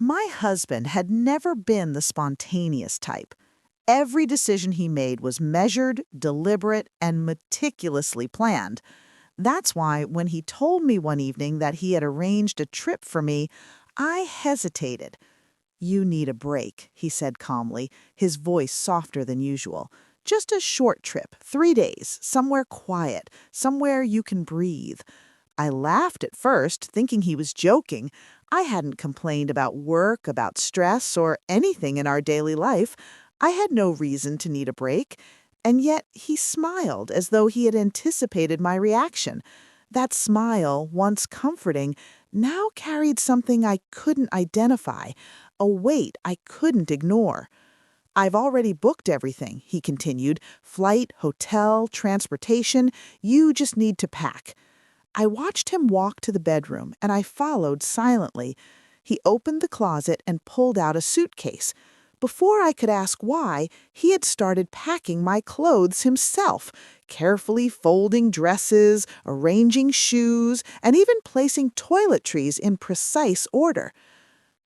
My husband had never been the spontaneous type. Every decision he made was measured, deliberate, and meticulously planned. That's why when he told me one evening that he had arranged a trip for me, I hesitated. "You need a break," he said calmly, his voice softer than usual. "Just a short trip, 3 days, somewhere quiet, somewhere you can breathe." I laughed at first, thinking he was joking. I hadn't complained about work, about stress, or anything in our daily life. I had no reason to need a break. And yet he smiled as though he had anticipated my reaction. That smile, once comforting, now carried something I couldn't identify, a weight I couldn't ignore. "I've already booked everything," he continued. "Flight, hotel, transportation. You just need to pack." I watched him walk to the bedroom, and I followed silently. He opened the closet and pulled out a suitcase. Before I could ask why, he had started packing my clothes himself, carefully folding dresses, arranging shoes, and even placing toiletries in precise order.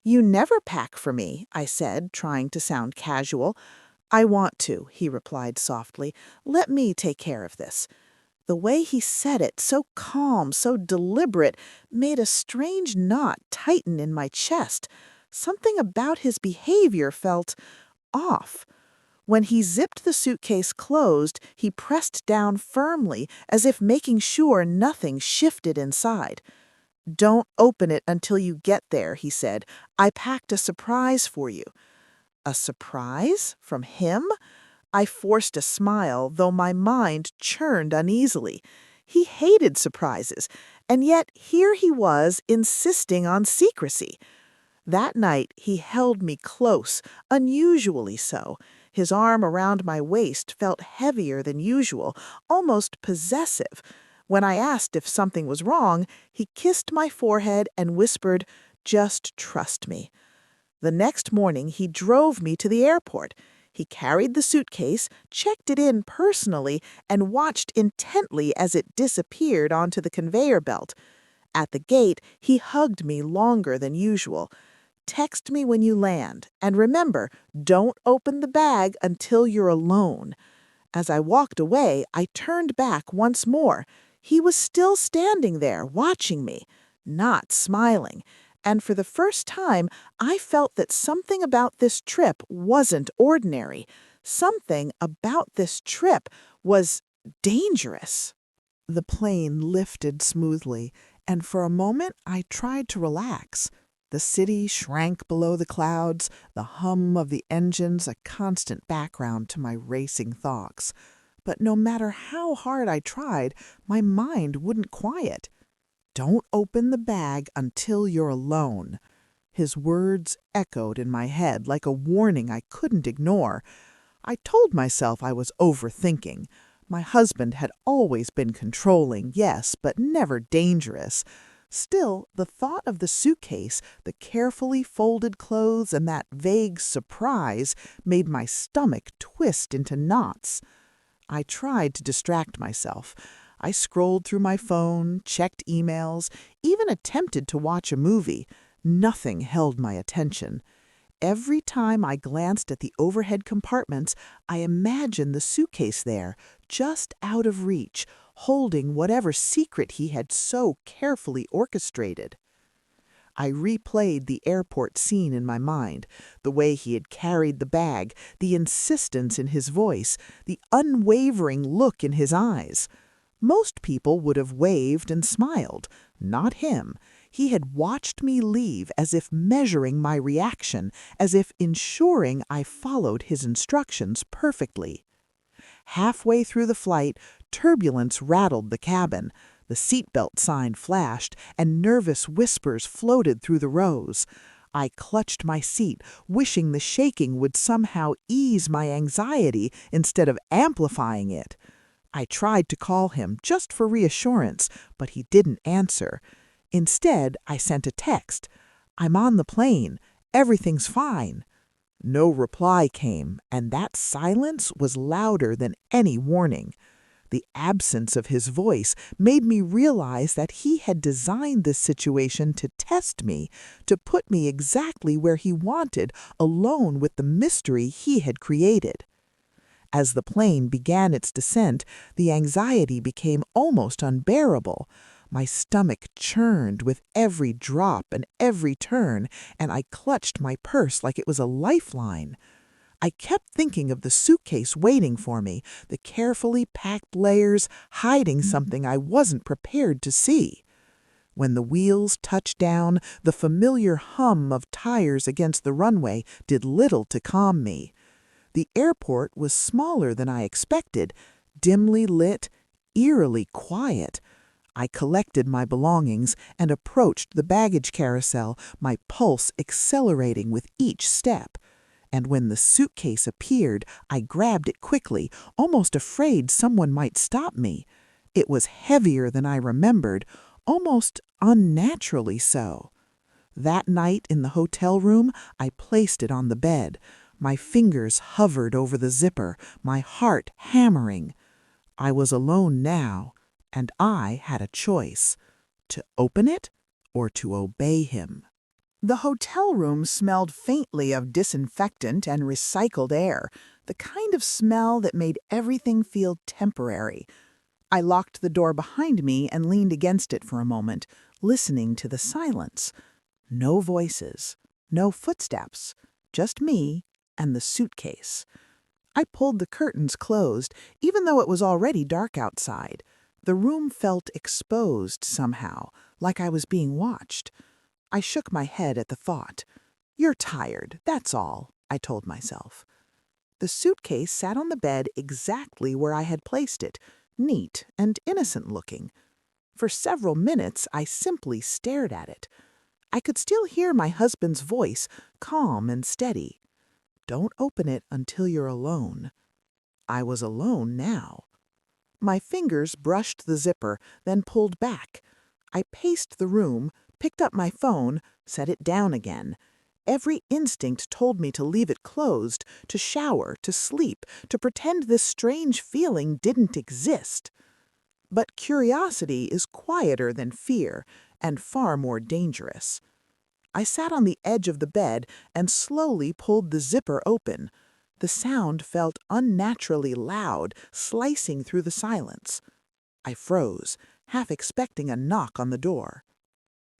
"You never pack for me," I said, trying to sound casual. "I want to," he replied softly. "Let me take care of this." The way he said it, so calm, so deliberate, made a strange knot tighten in my chest. Something about his behavior felt off. When he zipped the suitcase closed, he pressed down firmly, as if making sure nothing shifted inside. "Don't open it until you get there," he said. "I packed a surprise for you." A surprise? From him? I forced a smile, though my mind churned uneasily. He hated surprises, and yet here he was insisting on secrecy. That night he held me close, unusually so. His arm around my waist felt heavier than usual, almost possessive. When I asked if something was wrong, he kissed my forehead and whispered, "Just trust me." The next morning he drove me to the airport. He carried the suitcase, checked it in personally, and watched intently as it disappeared onto the conveyor belt. At the gate, he hugged me longer than usual. "Text me when you land, and remember, don't open the bag until you're alone." As I walked away, I turned back once more. He was still standing there, watching me, not smiling. And for the first time, I felt that something about this trip wasn't ordinary. Something about this trip was dangerous. The plane lifted smoothly, and for a moment I tried to relax. The city shrank below the clouds, the hum of the engines a constant background to my racing thoughts. But no matter how hard I tried, my mind wouldn't quiet. "Don't open the bag until you're alone." His words echoed in my head like a warning I couldn't ignore. I told myself I was overthinking. My husband had always been controlling, yes, but never dangerous. Still, the thought of the suitcase, the carefully folded clothes, and that vague surprise made my stomach twist into knots. I tried to distract myself. I scrolled through my phone, checked emails, even attempted to watch a movie. Nothing held my attention. Every time I glanced at the overhead compartments, I imagined the suitcase there, just out of reach, holding whatever secret he had so carefully orchestrated. I replayed the airport scene in my mind, the way he had carried the bag, the insistence in his voice, the unwavering look in his eyes. Most people would have waved and smiled. Not him. He had watched me leave as if measuring my reaction, as if ensuring I followed his instructions perfectly. Halfway through the flight, turbulence rattled the cabin. The seatbelt sign flashed, and nervous whispers floated through the rows. I clutched my seat, wishing the shaking would somehow ease my anxiety instead of amplifying it. I tried to call him just for reassurance, but he didn't answer. Instead, I sent a text. "I'm on the plane. Everything's fine." No reply came, and that silence was louder than any warning. The absence of his voice made me realize that he had designed this situation to test me, to put me exactly where he wanted, alone with the mystery he had created. As the plane began its descent, the anxiety became almost unbearable. My stomach churned with every drop and every turn, and I clutched my purse like it was a lifeline. I kept thinking of the suitcase waiting for me, the carefully packed layers hiding something I wasn't prepared to see. When the wheels touched down, the familiar hum of tires against the runway did little to calm me. The airport was smaller than I expected, dimly lit, eerily quiet. I collected my belongings and approached the baggage carousel, my pulse accelerating with each step. And when the suitcase appeared, I grabbed it quickly, almost afraid someone might stop me. It was heavier than I remembered, almost unnaturally so. That night in the hotel room, I placed it on the bed. My fingers hovered over the zipper, my heart hammering. I was alone now, and I had a choice: to open it or to obey him. The hotel room smelled faintly of disinfectant and recycled air, the kind of smell that made everything feel temporary. I locked the door behind me and leaned against it for a moment, listening to the silence. No voices, no footsteps, just me and the suitcase. I pulled the curtains closed, even though it was already dark outside. The room felt exposed somehow, like I was being watched. I shook my head at the thought. "You're tired, that's all," I told myself. The suitcase sat on the bed exactly where I had placed it, neat and innocent looking. For several minutes, I simply stared at it. I could still hear my husband's voice, calm and steady. "Don't open it until you're alone." I was alone now. My fingers brushed the zipper, then pulled back. I paced the room, picked up my phone, set it down again. Every instinct told me to leave it closed, to shower, to sleep, to pretend this strange feeling didn't exist. But curiosity is quieter than fear, and far more dangerous. I sat on the edge of the bed and slowly pulled the zipper open. The sound felt unnaturally loud, slicing through the silence. I froze, half expecting a knock on the door.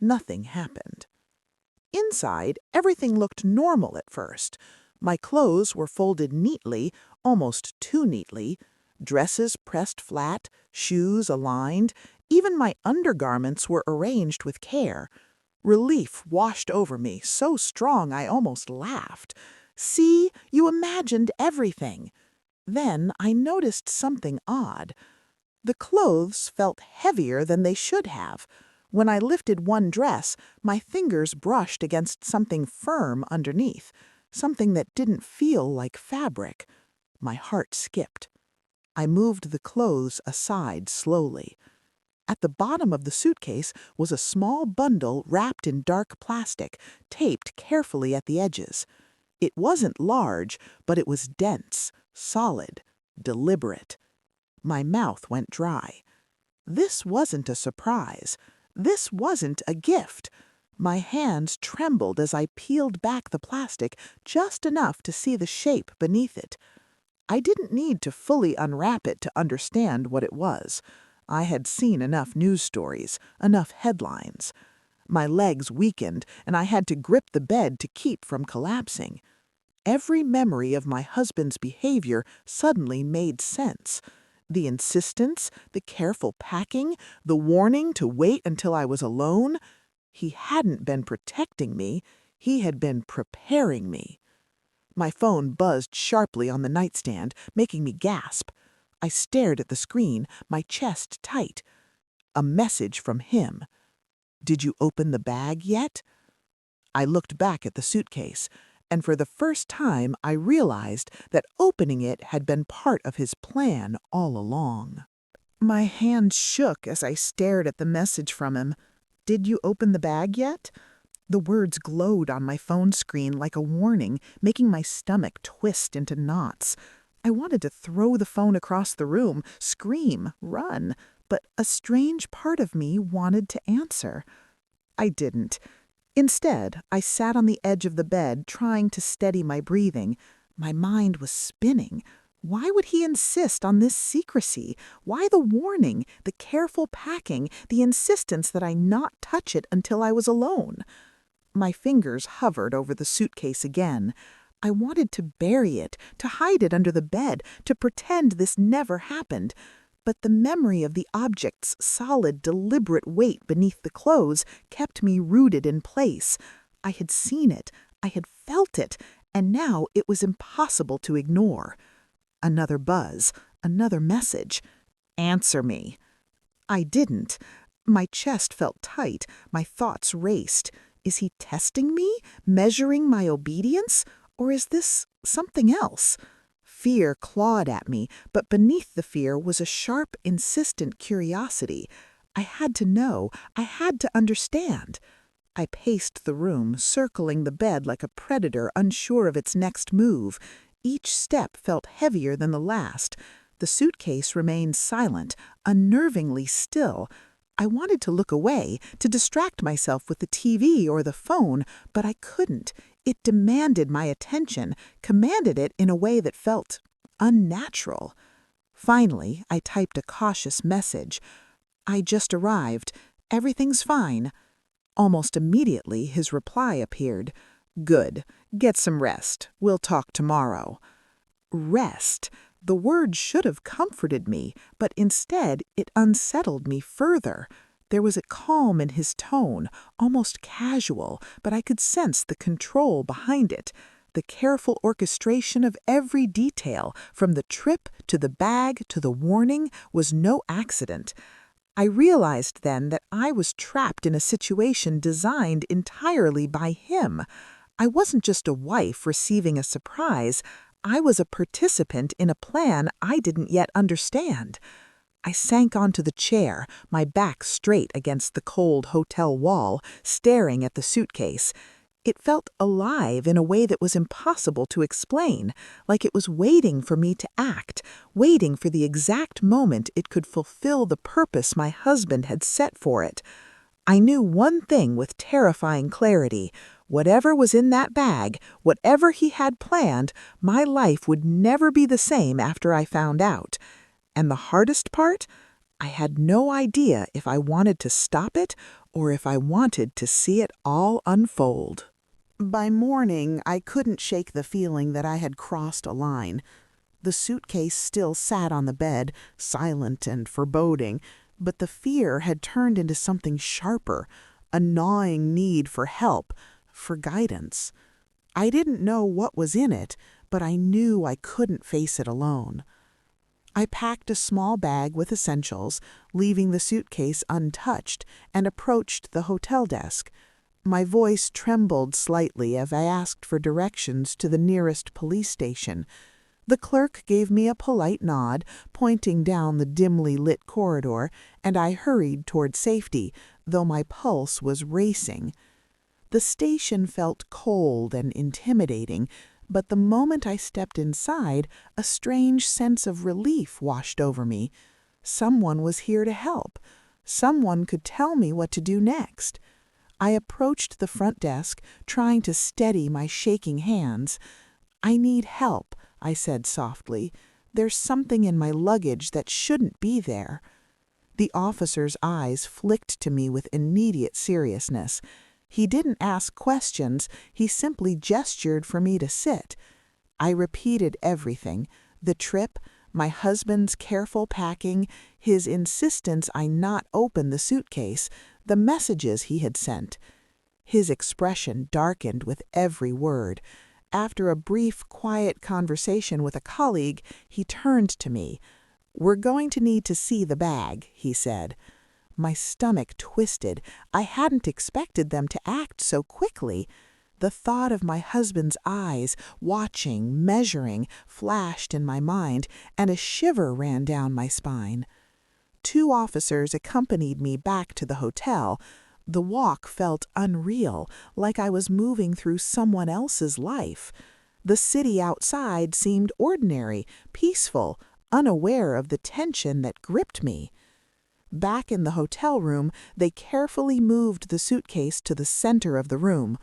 Nothing happened. Inside, everything looked normal at first. My clothes were folded neatly, almost too neatly, dresses pressed flat, shoes aligned, even my undergarments were arranged with care. Relief washed over me, so strong I almost laughed. "See, you imagined everything." Then I noticed something odd. The clothes felt heavier than they should have. When I lifted one dress, my fingers brushed against something firm underneath, something that didn't feel like fabric. My heart skipped. I moved the clothes aside slowly. At the bottom of the suitcase was a small bundle wrapped in dark plastic, taped carefully at the edges. It wasn't large, but it was dense, solid, deliberate. My mouth went dry. This wasn't a surprise. This wasn't a gift. My hands trembled as I peeled back the plastic just enough to see the shape beneath it. I didn't need to fully unwrap it to understand what it was. I had seen enough news stories, enough headlines. My legs weakened, and I had to grip the bed to keep from collapsing. Every memory of my husband's behavior suddenly made sense. The insistence, the careful packing, the warning to wait until I was alone. He hadn't been protecting me, he had been preparing me. My phone buzzed sharply on the nightstand, making me gasp. I stared at the screen, my chest tight. A message from him. "Did you open the bag yet?" I looked back at the suitcase, and for the first time I realized that opening it had been part of his plan all along. My hand shook as I stared at the message from him. "Did you open the bag yet?" The words glowed on my phone screen like a warning, making my stomach twist into knots. I wanted to throw the phone across the room, scream, run, but a strange part of me wanted to answer. I didn't. Instead, I sat on the edge of the bed trying to steady my breathing. My mind was spinning. Why would he insist on this secrecy? Why the warning, the careful packing, the insistence that I not touch it until I was alone? My fingers hovered over the suitcase again. I wanted to bury it, to hide it under the bed, to pretend this never happened. But the memory of the object's solid, deliberate weight beneath the clothes kept me rooted in place. I had seen it, I had felt it, and now it was impossible to ignore. Another buzz, another message. Answer me. I didn't. My chest felt tight, my thoughts raced. Is he testing me, measuring my obedience? Or is this something else? Fear clawed at me, but beneath the fear was a sharp, insistent curiosity. I had to know, I had to understand. I paced the room, circling the bed like a predator unsure of its next move. Each step felt heavier than the last. The suitcase remained silent, unnervingly still. I wanted to look away, to distract myself with the TV or the phone, but I couldn't. It demanded my attention, commanded it in a way that felt unnatural. Finally, I typed a cautious message. I just arrived. Everything's fine. Almost immediately, his reply appeared. Good. Get some rest. We'll talk tomorrow. Rest. The word should have comforted me, but instead it unsettled me further. There was a calm in his tone, almost casual, but I could sense the control behind it. The careful orchestration of every detail, from the trip to the bag to the warning, was no accident. I realized then that I was trapped in a situation designed entirely by him. I wasn't just a wife receiving a surprise. I was a participant in a plan I didn't yet understand. I sank onto the chair, my back straight against the cold hotel wall, staring at the suitcase. It felt alive in a way that was impossible to explain, like it was waiting for me to act, waiting for the exact moment it could fulfill the purpose my husband had set for it. I knew one thing with terrifying clarity. Whatever was in that bag, whatever he had planned, my life would never be the same after I found out. And the hardest part? I had no idea if I wanted to stop it or if I wanted to see it all unfold. By morning, I couldn't shake the feeling that I had crossed a line. The suitcase still sat on the bed, silent and foreboding, but the fear had turned into something sharper, a gnawing need for help, for guidance. I didn't know what was in it, but I knew I couldn't face it alone. I packed a small bag with essentials, leaving the suitcase untouched, and approached the hotel desk. My voice trembled slightly as I asked for directions to the nearest police station. The clerk gave me a polite nod, pointing down the dimly lit corridor, and I hurried toward safety, though my pulse was racing. The station felt cold and intimidating, but the moment I stepped inside, a strange sense of relief washed over me. Someone was here to help. Someone could tell me what to do next. I approached the front desk, trying to steady my shaking hands. "I need help," I said softly. "There's something in my luggage that shouldn't be there." The officer's eyes flicked to me with immediate seriousness. He didn't ask questions, he simply gestured for me to sit. I repeated everything: the trip, my husband's careful packing, his insistence I not open the suitcase, the messages he had sent. His expression darkened with every word. After a brief, quiet conversation with a colleague, he turned to me. "We're going to need to see the bag," he said. My stomach twisted. I hadn't expected them to act so quickly. The thought of my husband's eyes, watching, measuring, flashed in my mind, and a shiver ran down my spine. 2 officers accompanied me back to the hotel. The walk felt unreal, like I was moving through someone else's life. The city outside seemed ordinary, peaceful, unaware of the tension that gripped me. Back in the hotel room, they carefully moved the suitcase to the center of the room.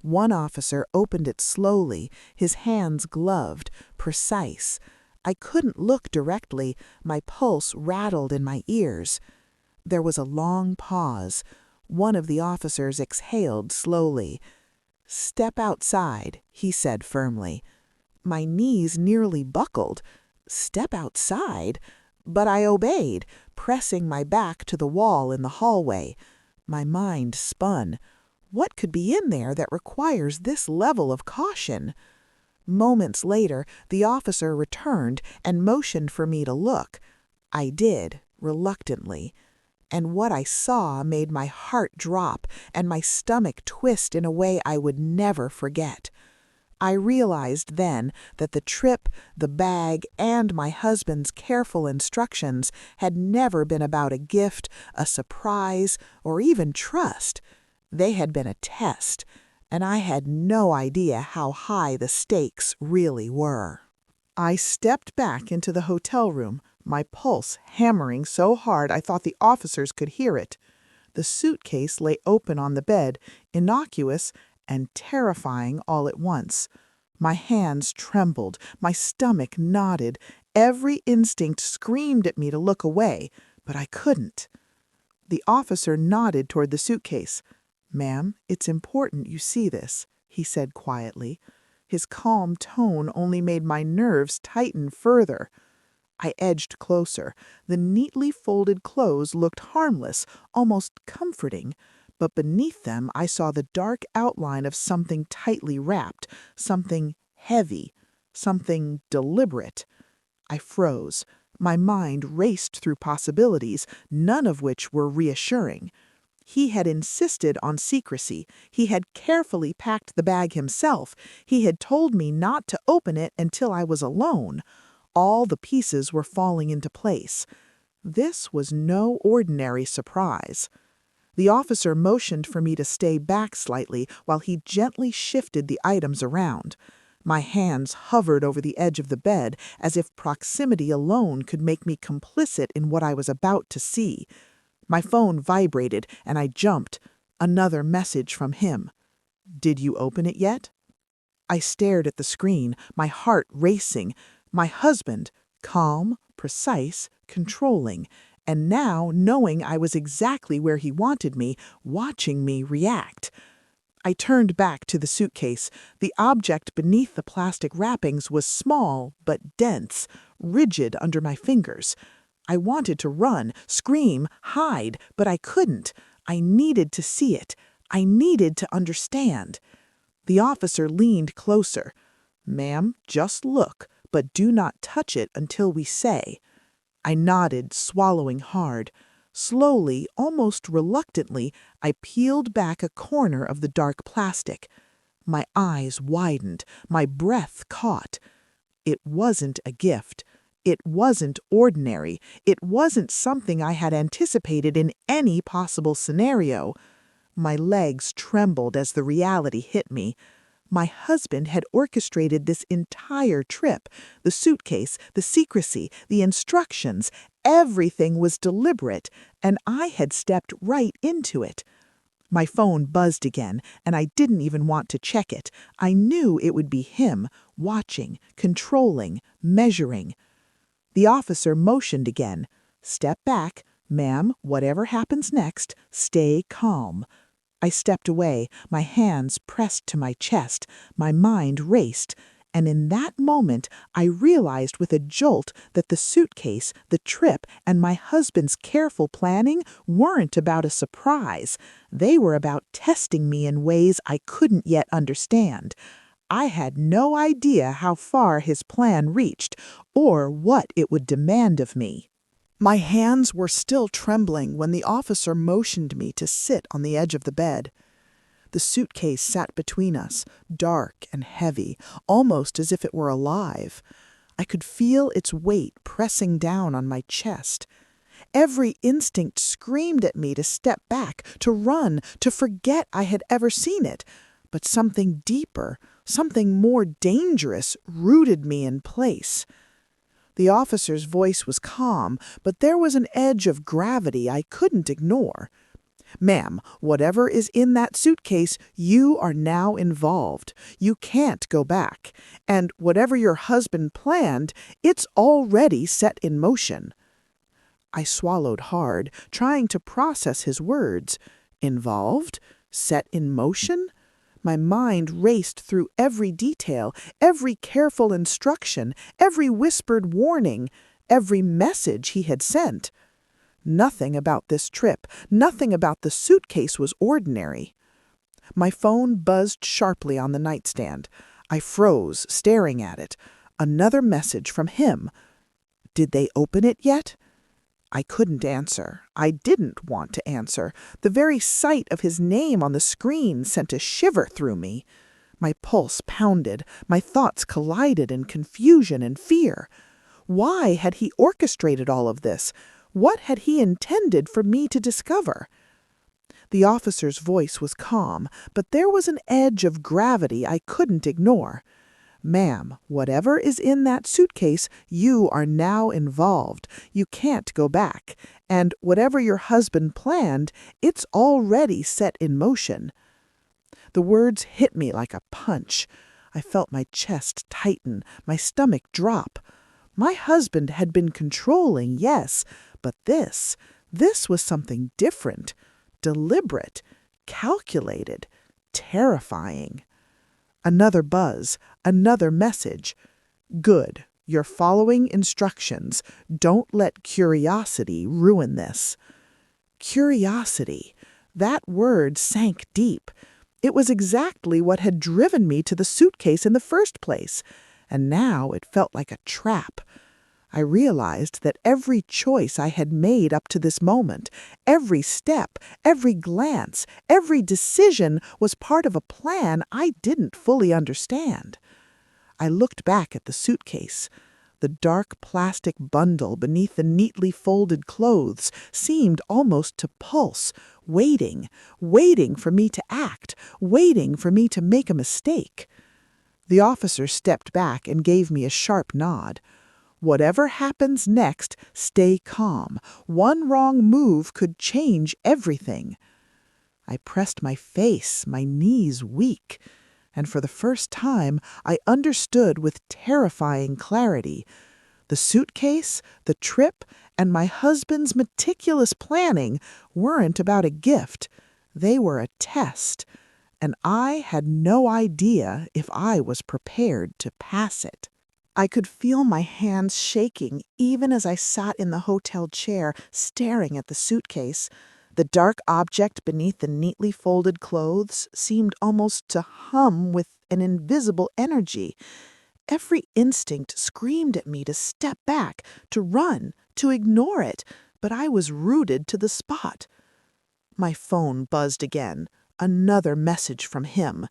One officer opened it slowly, his hands gloved, precise. I couldn't look directly, my pulse rattled in my ears. There was a long pause. One of the officers exhaled slowly. "Step outside," he said firmly. My knees nearly buckled. Step outside? But I obeyed, pressing my back to the wall in the hallway. My mind spun. What could be in there that requires this level of caution? Moments later, the officer returned and motioned for me to look. I did, reluctantly. And what I saw made my heart drop and my stomach twist in a way I would never forget. I realized then that the trip, the bag, and my husband's careful instructions had never been about a gift, a surprise, or even trust. They had been a test, and I had no idea how high the stakes really were. I stepped back into the hotel room, my pulse hammering so hard I thought the officers could hear it. The suitcase lay open on the bed, innocuous and terrifying all at once. My hands trembled, my stomach knotted, every instinct screamed at me to look away, but I couldn't. The officer nodded toward the suitcase. "Ma'am, it's important you see this," he said quietly. His calm tone only made my nerves tighten further. I edged closer. The neatly folded clothes looked harmless, almost comforting, but beneath them I saw the dark outline of something tightly wrapped, something heavy, something deliberate. I froze. My mind raced through possibilities, none of which were reassuring. He had insisted on secrecy. He had carefully packed the bag himself. He had told me not to open it until I was alone. All the pieces were falling into place. This was no ordinary surprise. The officer motioned for me to stay back slightly while he gently shifted the items around. My hands hovered over the edge of the bed as if proximity alone could make me complicit in what I was about to see. My phone vibrated and I jumped. Another message from him. "Did you open it yet?" I stared at the screen, my heart racing. My husband, calm, precise, controlling, and now knowing I was exactly where he wanted me, watching me react. I turned back to the suitcase. The object beneath the plastic wrappings was small but dense, rigid under my fingers. I wanted to run, scream, hide, but I couldn't. I needed to see it. I needed to understand. The officer leaned closer. "Ma'am, just look, but do not touch it until we say." I nodded, swallowing hard. Slowly, almost reluctantly, I peeled back a corner of the dark plastic. My eyes widened, my breath caught. It wasn't a gift. It wasn't ordinary. It wasn't something I had anticipated in any possible scenario. My legs trembled as the reality hit me. My husband had orchestrated this entire trip. The suitcase, the secrecy, the instructions, everything was deliberate, and I had stepped right into it. My phone buzzed again, and I didn't even want to check it. I knew it would be him, watching, controlling, measuring. The officer motioned again. "Step back. Ma'am, whatever happens next, stay calm." I stepped away, my hands pressed to my chest, my mind raced, and in that moment I realized with a jolt that the suitcase, the trip, and my husband's careful planning weren't about a surprise. They were about testing me in ways I couldn't yet understand. I had no idea how far his plan reached, or what it would demand of me. My hands were still trembling when the officer motioned me to sit on the edge of the bed. The suitcase sat between us, dark and heavy, almost as if it were alive. I could feel its weight pressing down on my chest. Every instinct screamed at me to step back, to run, to forget I had ever seen it. But something deeper, Something more dangerous rooted me in place. The officer's voice was calm, but there was an edge of gravity I couldn't ignore. "Ma'am, whatever is in that suitcase, you are now involved. You can't go back. And whatever your husband planned, it's already set in motion." I swallowed hard, trying to process his words. Involved? Set in motion? My mind raced through every detail, every careful instruction, every whispered warning, every message he had sent. Nothing about this trip, nothing about the suitcase was ordinary. My phone buzzed sharply on the nightstand. I froze, staring at it. Another message from him. Did they open it yet? I couldn't answer. I didn't want to answer. The very sight of his name on the screen sent a shiver through me. My pulse pounded. My thoughts collided in confusion and fear. Why had he orchestrated all of this? What had he intended for me to discover? The officer's voice was calm, but there was an edge of gravity I couldn't ignore. "Ma'am, whatever is in that suitcase, you are now involved. You can't go back. And whatever your husband planned, it's already set in motion." The words hit me like a punch. I felt my chest tighten, my stomach drop. My husband had been controlling, yes, but this was something different, deliberate, calculated, terrifying. Another buzz, another message. "Good. You're following instructions. Don't let curiosity ruin this." Curiosity. That word sank deep. It was exactly what had driven me to the suitcase in the first place, and now it felt like a trap. I realized that every choice I had made up to this moment, every step, every glance, every decision was part of a plan I didn't fully understand. I looked back at the suitcase. The dark plastic bundle beneath the neatly folded clothes seemed almost to pulse, waiting for me to act, waiting for me to make a mistake. The officer stepped back and gave me a sharp nod. "Whatever happens next, stay calm. One wrong move could change everything." I pressed my face, my knees weak, and for the first time I understood with terrifying clarity. The suitcase, the trip, and my husband's meticulous planning weren't about a gift. They were a test, and I had no idea if I was prepared to pass it. I could feel my hands shaking even as I sat in the hotel chair staring at the suitcase. The dark object beneath the neatly folded clothes seemed almost to hum with an invisible energy. Every instinct screamed at me to step back, to run, to ignore it, but I was rooted to the spot. My phone buzzed again. Another message from him.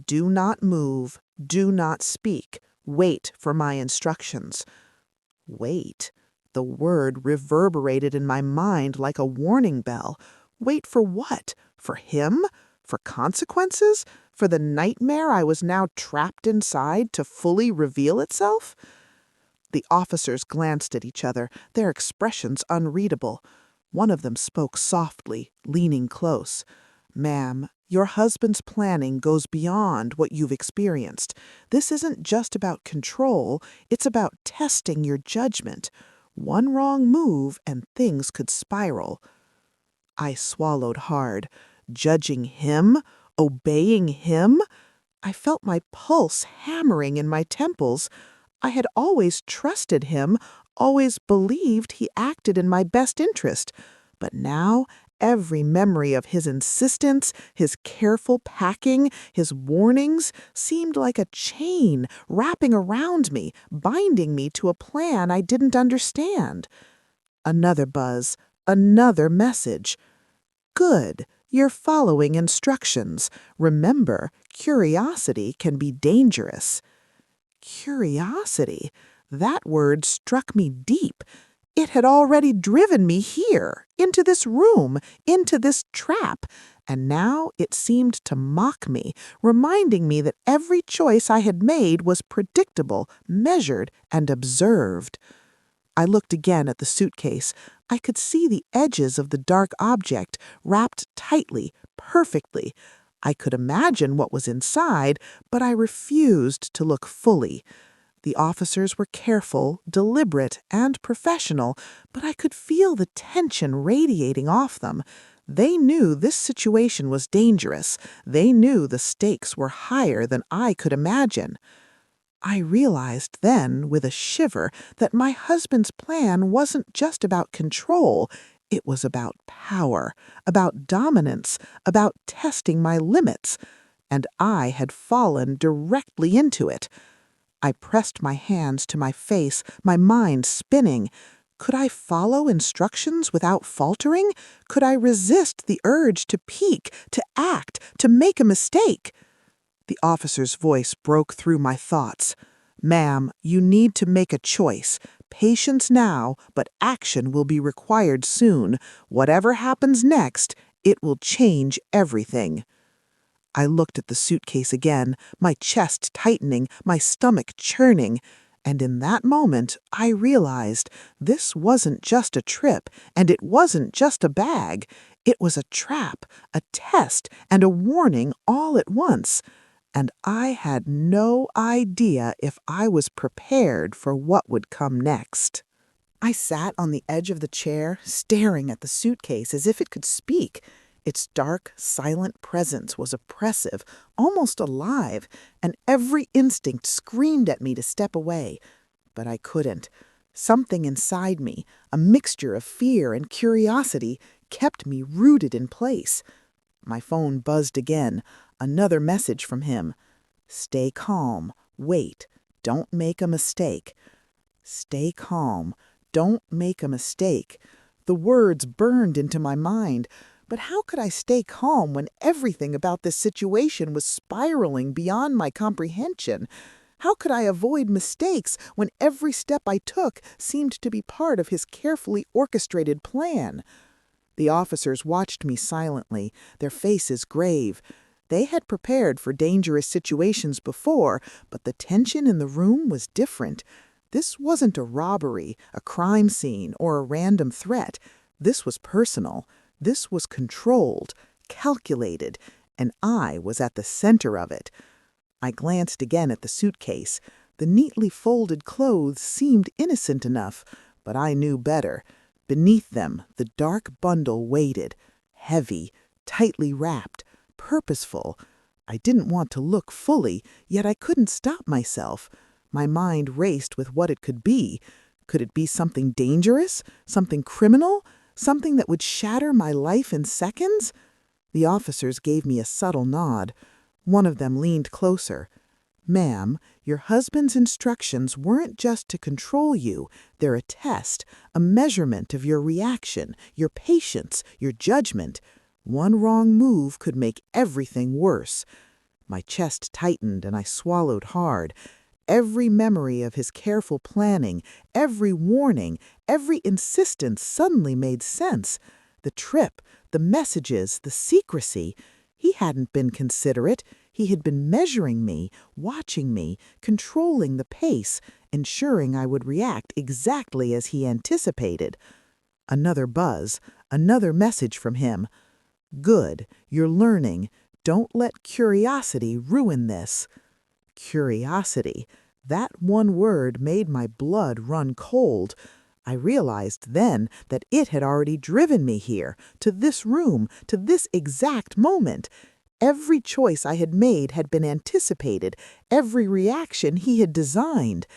"Do not move. Do not speak. Wait for my instructions." Wait. The word reverberated in my mind like a warning bell. Wait for what? For him? For consequences? For the nightmare I was now trapped inside to fully reveal itself? The officers glanced at each other, their expressions unreadable. One of them spoke softly, leaning close. "Ma'am, your husband's planning goes beyond what you've experienced. This isn't just about control, it's about testing your judgment. One wrong move and things could spiral." I swallowed hard. Judging him? Obeying him? I felt my pulse hammering in my temples. I had always trusted him, always believed he acted in my best interest. But now, every memory of his insistence, his careful packing, his warnings seemed like a chain wrapping around me, binding me to a plan I didn't understand. Another buzz, another message. "Good. You're following instructions. Remember, curiosity can be dangerous." Curiosity. That word struck me deep. It had already driven me here, into this room, into this trap, And now it seemed to mock me, reminding me that every choice I had made was predictable, measured, and observed. I looked again at the suitcase. I could see the edges of the dark object wrapped tightly, perfectly. I could imagine what was inside, but I refused to look fully. The officers were careful, deliberate, and professional, but I could feel the tension radiating off them. They knew this situation was dangerous. They knew the stakes were higher than I could imagine. I realized then, with a shiver, that my husband's plan wasn't just about control. It was about power, about dominance, about testing my limits. And I had fallen directly into it. I pressed my hands to my face, my mind spinning. Could I follow instructions without faltering? Could I resist the urge to peek, to act, to make a mistake? The officer's voice broke through my thoughts. "Ma'am, you need to make a choice. Patience now, but action will be required soon. Whatever happens next, it will change everything." I looked at the suitcase again, my chest tightening, my stomach churning. And in that moment, I realized this wasn't just a trip, and it wasn't just a bag. It was a trap, a test, and a warning all at once. And I had no idea if I was prepared for what would come next. I sat on the edge of the chair, staring at the suitcase as if it could speak. Its dark, silent presence was oppressive, almost alive, and every instinct screamed at me to step away. But I couldn't. Something inside me, a mixture of fear and curiosity, kept me rooted in place. My phone buzzed again, another message from him. "Stay calm. Wait. Don't make a mistake." Stay calm. Don't make a mistake. The words burned into my mind. But how could I stay calm when everything about this situation was spiraling beyond my comprehension? How could I avoid mistakes when every step I took seemed to be part of his carefully orchestrated plan? The officers watched me silently, their faces grave. They had prepared for dangerous situations before, but the tension in the room was different. This wasn't a robbery, a crime scene, or a random threat. This was personal. This was controlled, calculated, and I was at the center of it. I glanced again at the suitcase. The neatly folded clothes seemed innocent enough, but I knew better. Beneath them, the dark bundle waited, heavy, tightly wrapped, purposeful. I didn't want to look fully, yet I couldn't stop myself. My mind raced with what it could be. Could it be something dangerous? Something criminal? Something that would shatter my life in seconds? The officers gave me a subtle nod. One of them leaned closer. "Ma'am, your husband's instructions weren't just to control you. They're a test, a measurement of your reaction, your patience, your judgment. One wrong move could make everything worse." My chest tightened and I swallowed hard. Every memory of his careful planning, every warning, every insistence suddenly made sense. The trip, the messages, the secrecy. He hadn't been considerate. He had been measuring me, watching me, controlling the pace, ensuring I would react exactly as he anticipated. Another buzz, another message from him. "Good, you're learning. Don't let curiosity ruin this." Curiosity. That one word made my blood run cold. I realized then that it had already driven me here, to this room, to this exact moment. Every choice I had made had been anticipated, every reaction he had designed.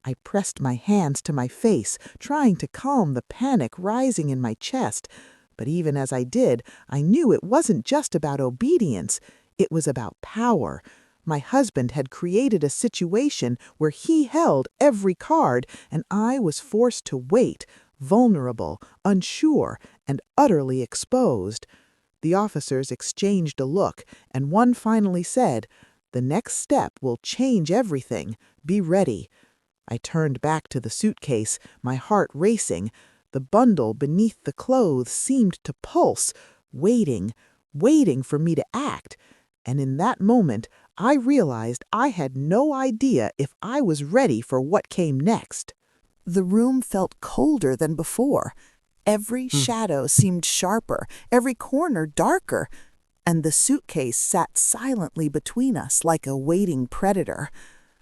I pressed my hands to my face, trying to calm the panic rising in my chest. But even as I did, I knew it wasn't just about obedience. It was about power. My husband had created a situation where he held every card, and I was forced to wait, vulnerable, unsure, and utterly exposed. The officers exchanged a look, and one finally said, "The next step will change everything. Be ready." I turned back to the suitcase, my heart racing. The bundle beneath the clothes seemed to pulse, waiting, waiting for me to act. And in that moment, I realized I had no idea if I was ready for what came next. The room felt colder than before. Every shadow seemed sharper, every corner darker, and the suitcase sat silently between us like a waiting predator.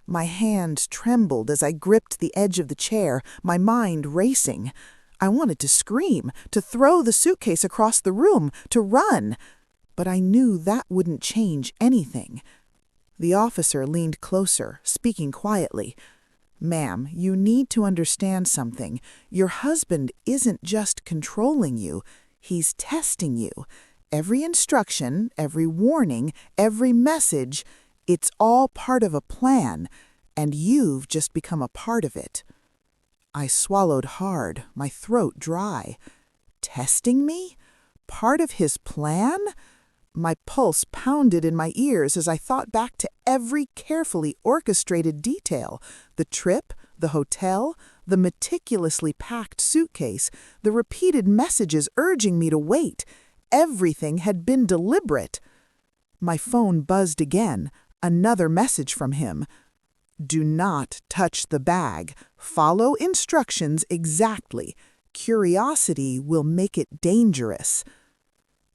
My hand trembled as I gripped the edge of the chair, my mind racing. I wanted to scream, to throw the suitcase across the room, to run. But I knew that wouldn't change anything. The officer leaned closer, speaking quietly. "Ma'am, you need to understand something. Your husband isn't just controlling you, he's testing you. Every instruction, every warning, every message, it's all part of a plan, and you've just become a part of it." I swallowed hard, my throat dry. Testing me? Part of his plan? My pulse pounded in my ears as I thought back to every carefully orchestrated detail: the trip, the hotel, the meticulously packed suitcase, the repeated messages urging me to wait. Everything had been deliberate. My phone buzzed again, another message from him. "Do not touch the bag. Follow instructions exactly. Curiosity will make it dangerous."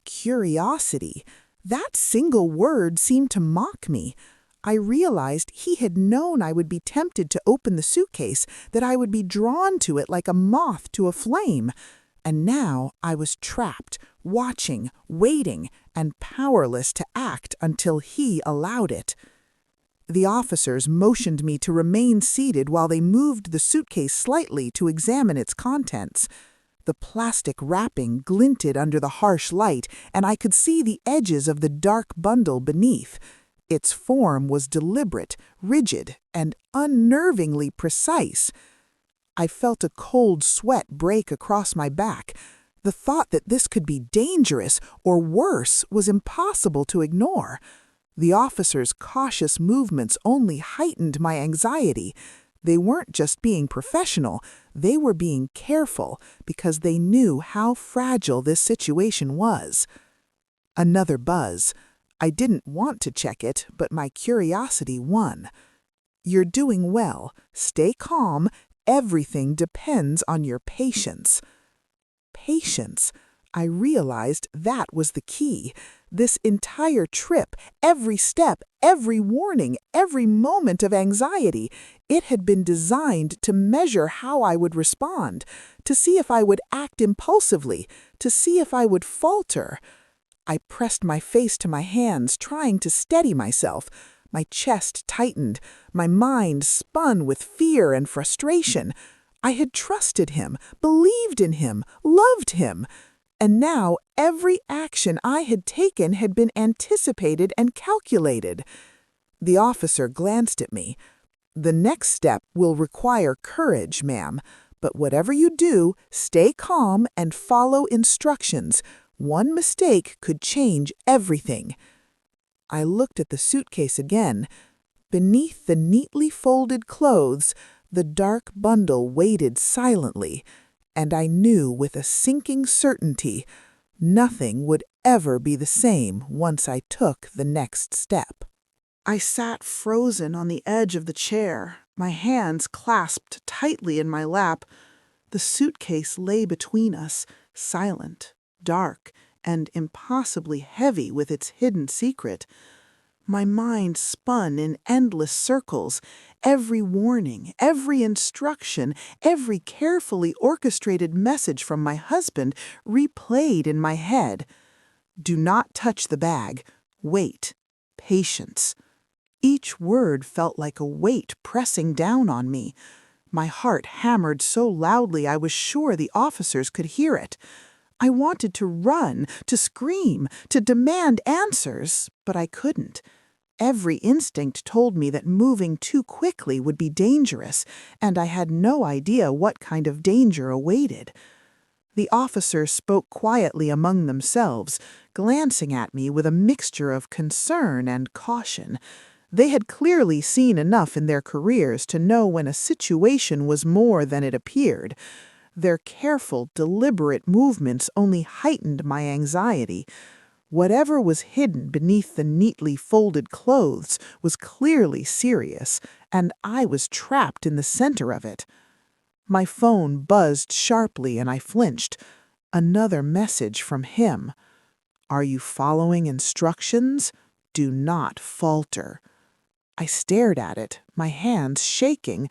Curiosity. That single word seemed to mock me. I realized he had known I would be tempted to open the suitcase, that I would be drawn to it like a moth to a flame. And now I was trapped, watching, waiting, and powerless to act until he allowed it. The officers motioned me to remain seated while they moved the suitcase slightly to examine its contents. The plastic wrapping glinted under the harsh light, and I could see the edges of the dark bundle beneath. Its form was deliberate, rigid, and unnervingly precise. I felt a cold sweat break across my back. The thought that this could be dangerous or worse was impossible to ignore. The officers' cautious movements only heightened my anxiety. They weren't just being professional, they were being careful because they knew how fragile this situation was. Another buzz. I didn't want to check it, but my curiosity won. "You're doing well. Stay calm. Everything depends on your patience." Patience. I realized that was the key. This entire trip, every step, every warning, every moment of anxiety, it had been designed to measure how I would respond, to see if I would act impulsively, to see if I would falter. I pressed my face to my hands, trying to steady myself. My chest tightened, my mind spun with fear and frustration. I had trusted him, believed in him, loved him. And now every action I had taken had been anticipated and calculated. The officer glanced at me. "The next step will require courage, ma'am. But whatever you do, stay calm and follow instructions. One mistake could change everything." I looked at the suitcase again. Beneath the neatly folded clothes, the dark bundle waited silently, and I knew with a sinking certainty nothing would ever be the same once I took the next step. I sat frozen on the edge of the chair, my hands clasped tightly in my lap. The suitcase lay between us, silent, dark, and impossibly heavy with its hidden secret. My mind spun in endless circles. Every warning, every instruction, every carefully orchestrated message from my husband replayed in my head. "Do not touch the bag. Wait. Patience." Each word felt like a weight pressing down on me. My heart hammered so loudly I was sure the officers could hear it. I wanted to run, to scream, to demand answers, but I couldn't. Every instinct told me that moving too quickly would be dangerous, and I had no idea what kind of danger awaited. The officers spoke quietly among themselves, glancing at me with a mixture of concern and caution. They had clearly seen enough in their careers to know when a situation was more than it appeared. Their careful, deliberate movements only heightened my anxiety. Whatever was hidden beneath the neatly folded clothes was clearly serious, and I was trapped in the center of it. My phone buzzed sharply and I flinched. Another message from him. Are you following instructions? Do not falter. I stared at it, my hands shaking.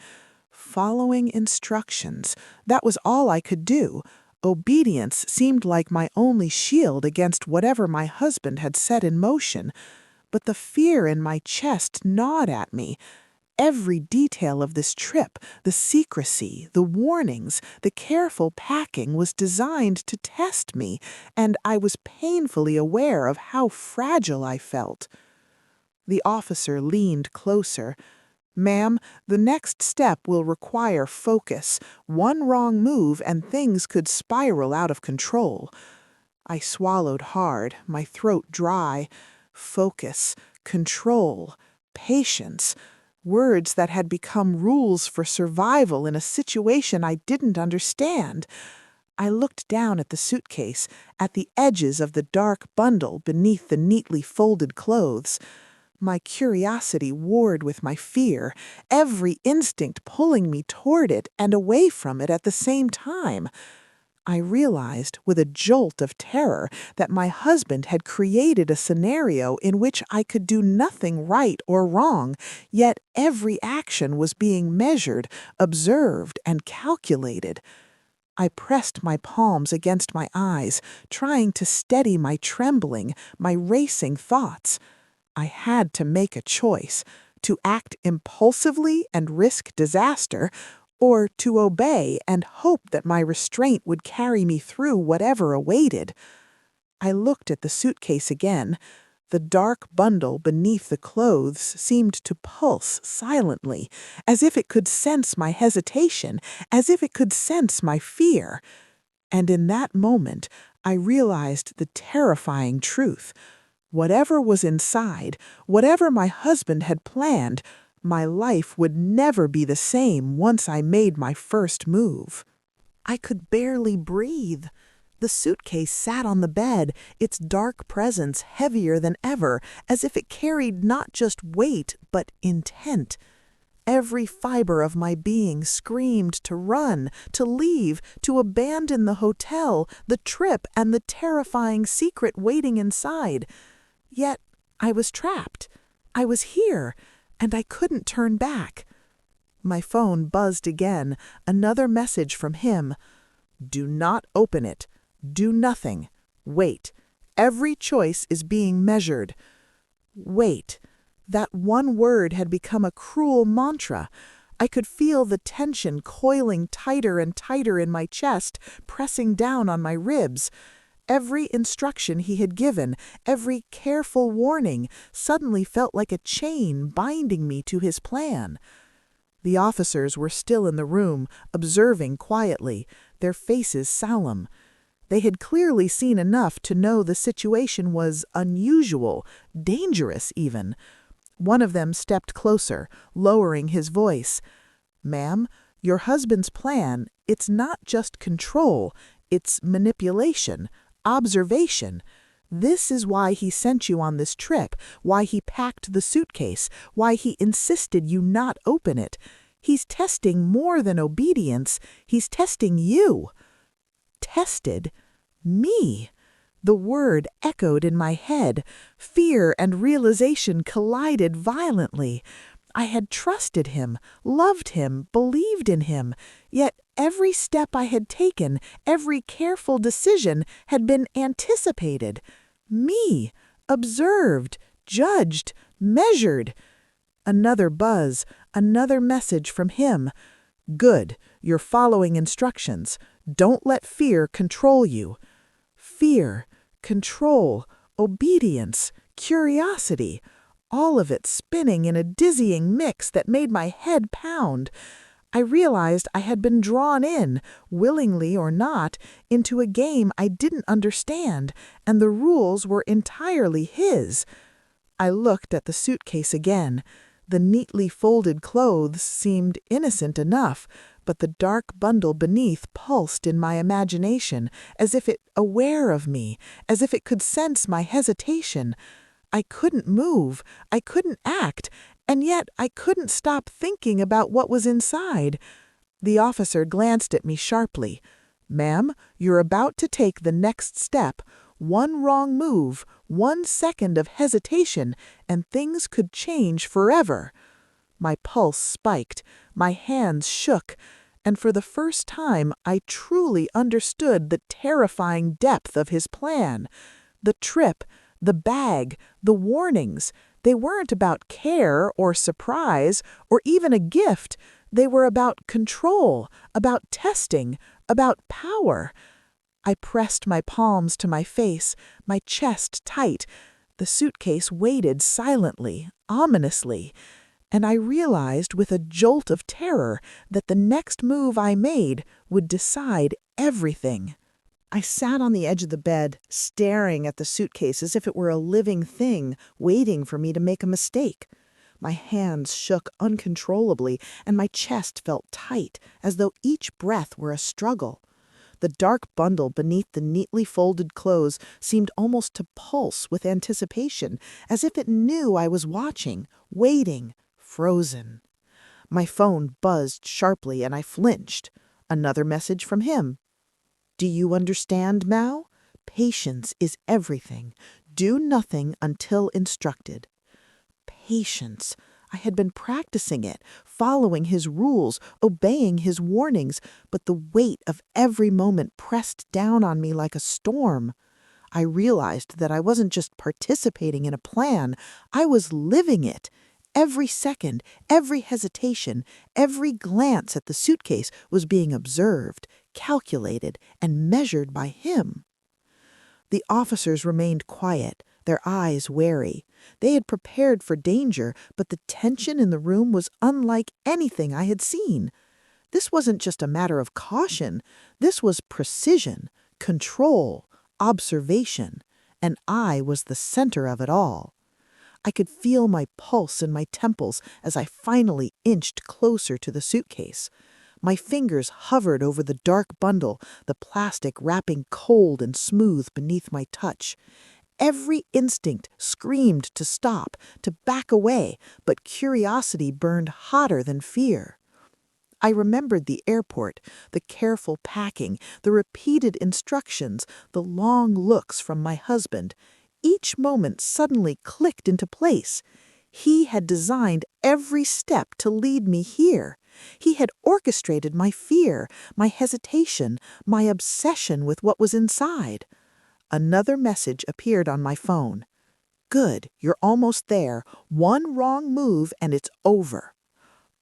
Following instructions. That was all I could do. Obedience seemed like my only shield against whatever my husband had set in motion. But the fear in my chest gnawed at me. Every detail of this trip, the secrecy, the warnings, the careful packing was designed to test me, and I was painfully aware of how fragile I felt. The officer leaned closer. Ma'am, the next step will require focus. One wrong move and things could spiral out of control. I swallowed hard, my throat dry. Focus, control, patience. Words that had become rules for survival in a situation I didn't understand. I looked down at the suitcase, at the edges of the dark bundle beneath the neatly folded clothes. My curiosity warred with my fear, every instinct pulling me toward it and away from it at the same time. I realized, with a jolt of terror, that my husband had created a scenario in which I could do nothing right or wrong, yet every action was being measured, observed, and calculated. I pressed my palms against my eyes, trying to steady my trembling, my racing thoughts. I had to make a choice, to act impulsively and risk disaster, or to obey and hope that my restraint would carry me through whatever awaited. I looked at the suitcase again. The dark bundle beneath the clothes seemed to pulse silently, as if it could sense my hesitation, as if it could sense my fear. And in that moment, I realized the terrifying truth. Whatever was inside, whatever my husband had planned, my life would never be the same once I made my first move. I could barely breathe. The suitcase sat on the bed, its dark presence heavier than ever, as if it carried not just weight, but intent. Every fiber of my being screamed to run, to leave, to abandon the hotel, the trip, and the terrifying secret waiting inside. Yet I was trapped. I was here, and I couldn't turn back. My phone buzzed again, another message from him. Do not open it. Do nothing. Wait. Every choice is being measured. Wait. That one word had become a cruel mantra. I could feel the tension coiling tighter and tighter in my chest, pressing down on my ribs. Every instruction he had given, every careful warning, suddenly felt like a chain binding me to his plan. The officers were still in the room, observing quietly, their faces solemn. They had clearly seen enough to know the situation was unusual, dangerous even. One of them stepped closer, lowering his voice. Ma'am, your husband's plan, it's not just control, it's manipulation. Observation. This is why he sent you on this trip, why he packed the suitcase, why he insisted you not open it. He's testing more than obedience. He's testing you. Tested? Me? The word echoed in my head. Fear and realization collided violently. I had trusted him, loved him, believed in him, yet every step I had taken, every careful decision had been anticipated. Me, observed, judged, measured. Another buzz, another message from him. Good, you're following instructions. Don't let fear control you. Fear, control, obedience, curiosity. All of it spinning in a dizzying mix that made my head pound. I realized I had been drawn in, willingly or not, into a game I didn't understand, and the rules were entirely his. I looked at the suitcase again. The neatly folded clothes seemed innocent enough, but the dark bundle beneath pulsed in my imagination, as if it aware of me, as if it could sense my hesitation. I couldn't move, I couldn't act, and yet I couldn't stop thinking about what was inside. The officer glanced at me sharply. "Ma'am, you're about to take the next step. One wrong move, 1 second of hesitation, and things could change forever." My pulse spiked, my hands shook, and for the first time I truly understood the terrifying depth of his plan. The trip, the bag, the warnings, they weren't about care or surprise or even a gift. They were about control, about testing, about power. I pressed my palms to my face, my chest tight. The suitcase waited silently, ominously, and I realized with a jolt of terror that the next move I made would decide everything. I sat on the edge of the bed, staring at the suitcase as if it were a living thing waiting for me to make a mistake. My hands shook uncontrollably, and my chest felt tight, as though each breath were a struggle. The dark bundle beneath the neatly folded clothes seemed almost to pulse with anticipation, as if it knew I was watching, waiting, frozen. My phone buzzed sharply, and I flinched. Another message from him. "Do you understand, Mao? Patience is everything. Do nothing until instructed." Patience. I had been practicing it, following his rules, obeying his warnings, but the weight of every moment pressed down on me like a storm. I realized that I wasn't just participating in a plan, I was living it. Every second, every hesitation, every glance at the suitcase was being observed, calculated, and measured by him. The officers remained quiet, their eyes wary. They had prepared for danger, but the tension in the room was unlike anything I had seen. This wasn't just a matter of caution. This was precision, control, observation, and I was the center of it all. I could feel my pulse in my temples as I finally inched closer to the suitcase. My fingers hovered over the dark bundle, the plastic wrapping cold and smooth beneath my touch. Every instinct screamed to stop, to back away, but curiosity burned hotter than fear. I remembered the airport, the careful packing, the repeated instructions, the long looks from my husband. Each moment suddenly clicked into place. He had designed every step to lead me here. He had orchestrated my fear, my hesitation, my obsession with what was inside. Another message appeared on my phone. "Good, you're almost there. One wrong move and it's over."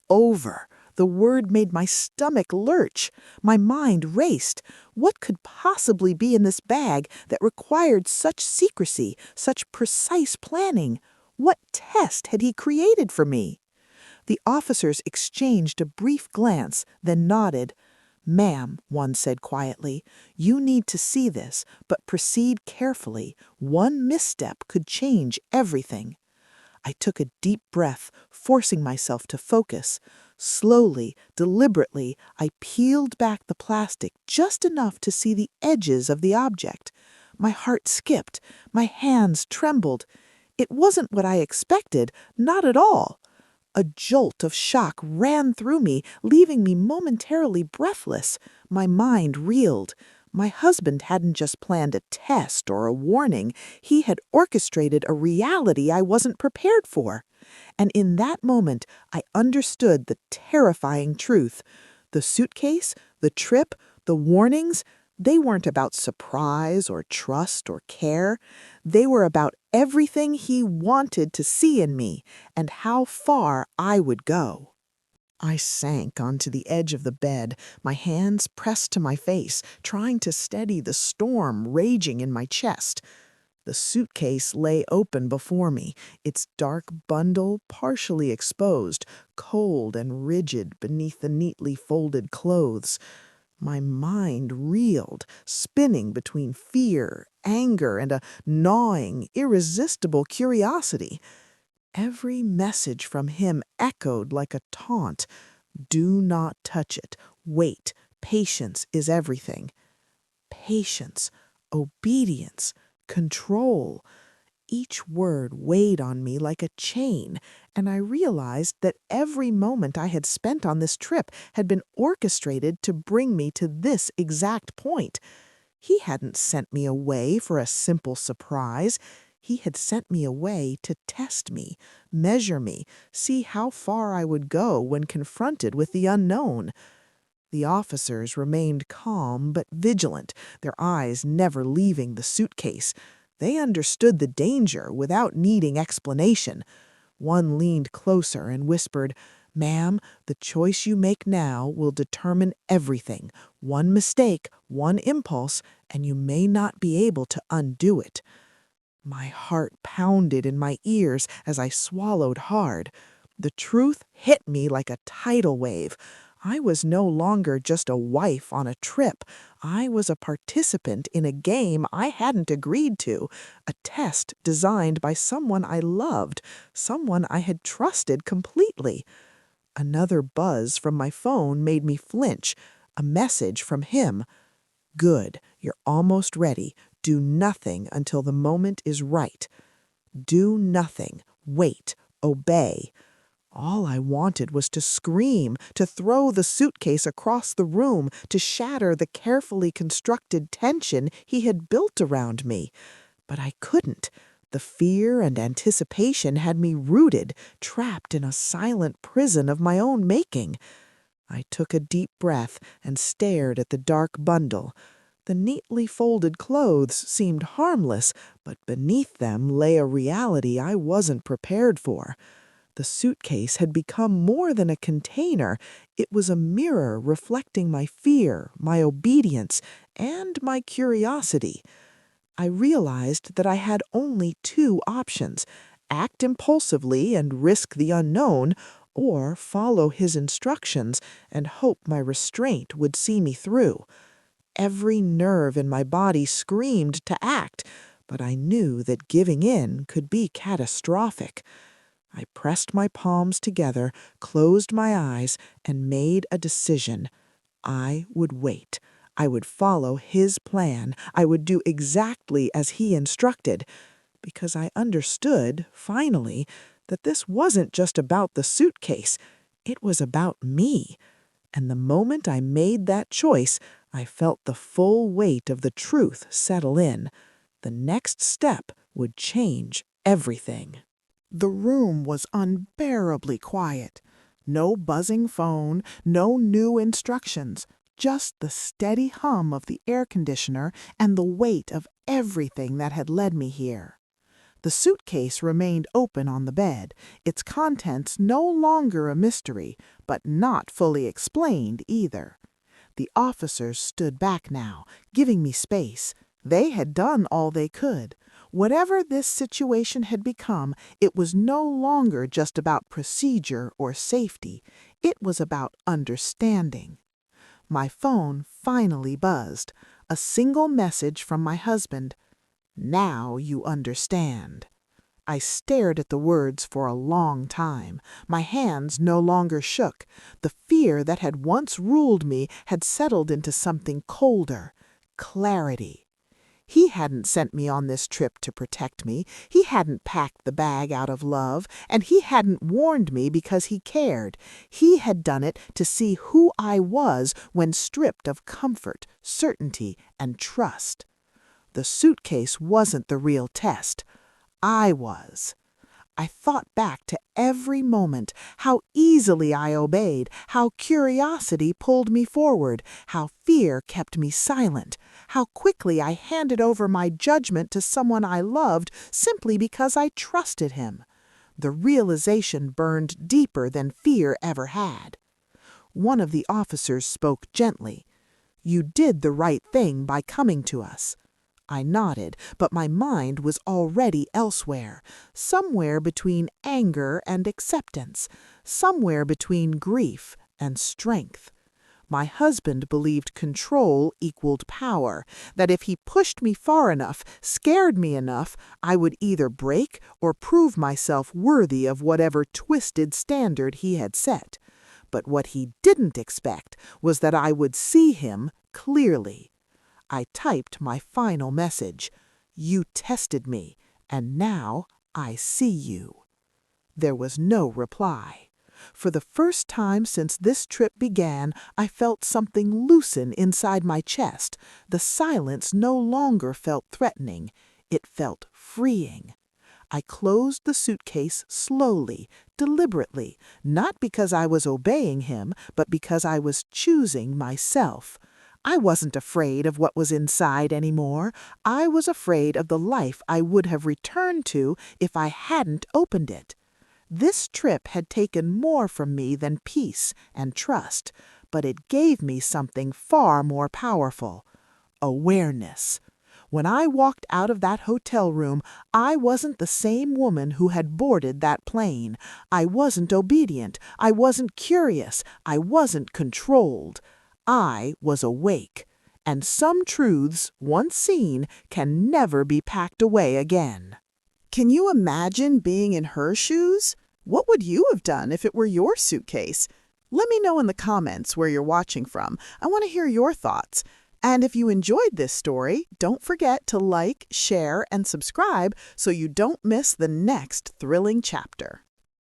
Over. The word made my stomach lurch. My mind raced. What could possibly be in this bag that required such secrecy, such precise planning? What test had he created for me? The officers exchanged a brief glance, then nodded. "Ma'am," one said quietly, "you need to see this, but proceed carefully. One misstep could change everything." I took a deep breath, forcing myself to focus. Slowly, deliberately, I peeled back the plastic just enough to see the edges of the object. My heart skipped. My hands trembled. It wasn't what I expected, not at all. A jolt of shock ran through me, leaving me momentarily breathless. My mind reeled. My husband hadn't just planned a test or a warning. He had orchestrated a reality I wasn't prepared for. And in that moment, I understood the terrifying truth. The suitcase, the trip, the warnings, they weren't about surprise or trust or care. They were about everything he wanted to see in me and how far I would go. I sank onto the edge of the bed, my hands pressed to my face, trying to steady the storm raging in my chest. The suitcase lay open before me, its dark bundle partially exposed, cold and rigid beneath the neatly folded clothes. My mind reeled, spinning between fear, anger, and a gnawing, irresistible curiosity. Every message from him echoed like a taunt. Do not touch it. Wait. Patience is everything. Patience, obedience, control. Each word weighed on me like a chain, and I realized that every moment I had spent on this trip had been orchestrated to bring me to this exact point. He hadn't sent me away for a simple surprise. He had sent me away to test me, measure me, see how far I would go when confronted with the unknown. The officers remained calm but vigilant, their eyes never leaving the suitcase. They understood the danger without needing explanation. One leaned closer and whispered, "Ma'am, the choice you make now will determine everything. One mistake, one impulse, and you may not be able to undo it." My heart pounded in my ears as I swallowed hard. The truth hit me like a tidal wave. I was no longer just a wife on a trip. I was a participant in a game I hadn't agreed to, a test designed by someone I loved, someone I had trusted completely. Another buzz from my phone made me flinch, a message from him. "Good, you're almost ready. Do nothing until the moment is right. Do nothing. Wait. Obey." All I wanted was to scream, to throw the suitcase across the room, to shatter the carefully constructed tension he had built around me. But I couldn't. The fear and anticipation had me rooted, trapped in a silent prison of my own making. I took a deep breath and stared at the dark bundle. The neatly folded clothes seemed harmless, but beneath them lay a reality I wasn't prepared for. The suitcase had become more than a container. It was a mirror reflecting my fear, my obedience, and my curiosity. I realized that I had only two options: act impulsively and risk the unknown, or follow his instructions and hope my restraint would see me through. Every nerve in my body screamed to act, but I knew that giving in could be catastrophic. I pressed my palms together, closed my eyes, and made a decision. I would wait. I would follow his plan. I would do exactly as he instructed, because I understood, finally, that this wasn't just about the suitcase. It was about me. And the moment I made that choice, I felt the full weight of the truth settle in. The next step would change everything. The room was unbearably quiet. No buzzing phone, no new instructions, just the steady hum of the air conditioner and the weight of everything that had led me here. The suitcase remained open on the bed, its contents no longer a mystery, but not fully explained either. The officers stood back now, giving me space. They had done all they could. Whatever this situation had become, it was no longer just about procedure or safety. It was about understanding. My phone finally buzzed. A single message from my husband. "Now you understand." I stared at the words for a long time. My hands no longer shook. The fear that had once ruled me had settled into something colder. Clarity. He hadn't sent me on this trip to protect me. He hadn't packed the bag out of love, and he hadn't warned me because he cared. He had done it to see who I was when stripped of comfort, certainty, and trust. The suitcase wasn't the real test. I was. I thought back to every moment, how easily I obeyed, how curiosity pulled me forward, how fear kept me silent, how quickly I handed over my judgment to someone I loved simply because I trusted him. The realization burned deeper than fear ever had. One of the officers spoke gently. "You did the right thing by coming to us." I nodded, but my mind was already elsewhere, somewhere between anger and acceptance, somewhere between grief and strength. My husband believed control equaled power, that if he pushed me far enough, scared me enough, I would either break or prove myself worthy of whatever twisted standard he had set. But what he didn't expect was that I would see him clearly. I typed my final message. You tested me, and now I see you. There was no reply. For the first time since this trip began, I felt something loosen inside my chest. The silence no longer felt threatening. It felt freeing. I closed the suitcase slowly, deliberately, not because I was obeying him, but because I was choosing myself. I wasn't afraid of what was inside anymore. I was afraid of the life I would have returned to if I hadn't opened it. This trip had taken more from me than peace and trust, but it gave me something far more powerful: awareness. When I walked out of that hotel room, I wasn't the same woman who had boarded that plane. I wasn't obedient. I wasn't curious. I wasn't controlled. I was awake. And some truths, once seen, can never be packed away again. Can you imagine being in her shoes? What would you have done if it were your suitcase? Let me know in the comments where you're watching from. I want to hear your thoughts. And if you enjoyed this story, don't forget to like, share, and subscribe so you don't miss the next thrilling chapter.